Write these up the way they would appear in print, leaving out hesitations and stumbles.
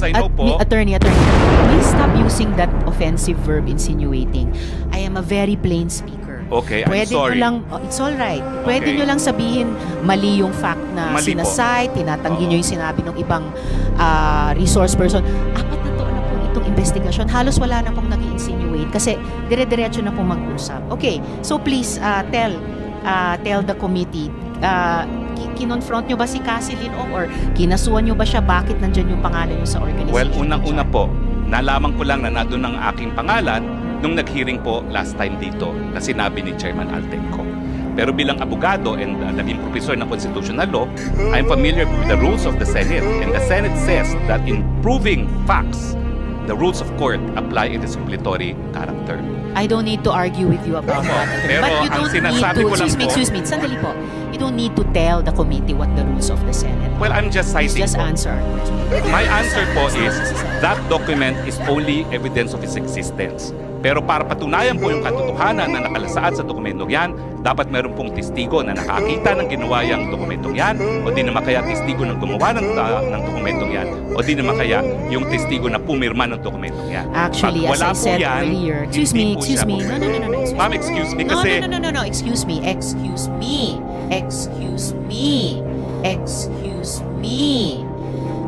I know po... Attorney, please stop using that offensive verb, insinuating. I am a very plain speaker. Okay, I'm sorry. It's all right. Pwede nyo lang sabihin mali yung fact na sinasite, tinatanggi nyo yung sinabi ng ibang resource person. Apat na taon na po itong investigasyon. Halos wala na pong nag-insinuate kasi dire-diretso na pong mag-usap. Okay, so please tell the committee, kinonfront nyo ba si Cassie Linong or kinasuhan nyo ba siya? Bakit nandyan yung pangalan nyo sa organization? Well, unang-una po, nalaman ko lang na nandun ang aking pangalan nung nag-hearing po last time dito na sinabi ni Chairman Altenco. Pero bilang abogado and naging professor ng constitutional law, I'm familiar with the rules of the Senate. And the Senate says that in proving facts, the rules of court apply in the suppletory character. I don't need to argue with you about that. Pero but you don't need to, excuse me, sandali po. You don't need to tell the committee what the rules of the Senate are. Well, I'm just citing. Just answer. My answer po is that document is only evidence of its existence. Pero para patunayan po yung katotohanan na nakalasaad sa dokumentong yan, dapat meron pong testigo na nakakita ng ginawa yung dokumentong yan, o di naman kaya testigo ng gumawa ng dokumentong yan, o di naman kaya yung testigo na pumirma ng dokumentong yan. Actually, as I said earlier, excuse me. No. Ma'am, excuse me kasi... No, excuse me.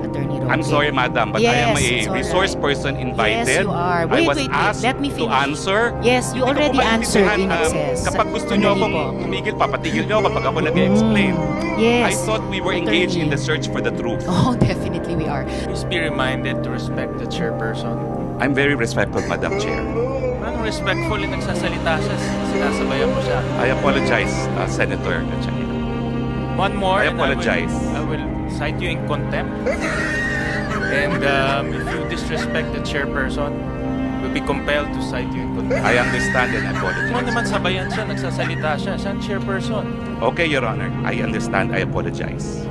Attorney Roque. I'm sorry, madam, but I am a resource person invited. Yes, you are. I was Wait. asked Let me finish. to answer. Yes, you already answered in excess. Kapag gusto nyo akong tumigil, papatigil nyo kapag ako nag-explain. Yes. I thought we were engaged in the search for the truth. Oh, definitely we are. Please be reminded to respect the chairperson. I'm very respectful, Madam Chair. Parang respectful yung nagsasalita siya, sinasabayan mo siya. I apologize, Senator Gatchalian. One more, I apologize. I will cite you in contempt. And if you disrespect the chairperson, we'll be compelled to cite you in contempt. I understand and I apologize. Kung naman sabayan siya, nagsasalita siya, siya ang chairperson. Okay, Your Honor. I understand. I apologize.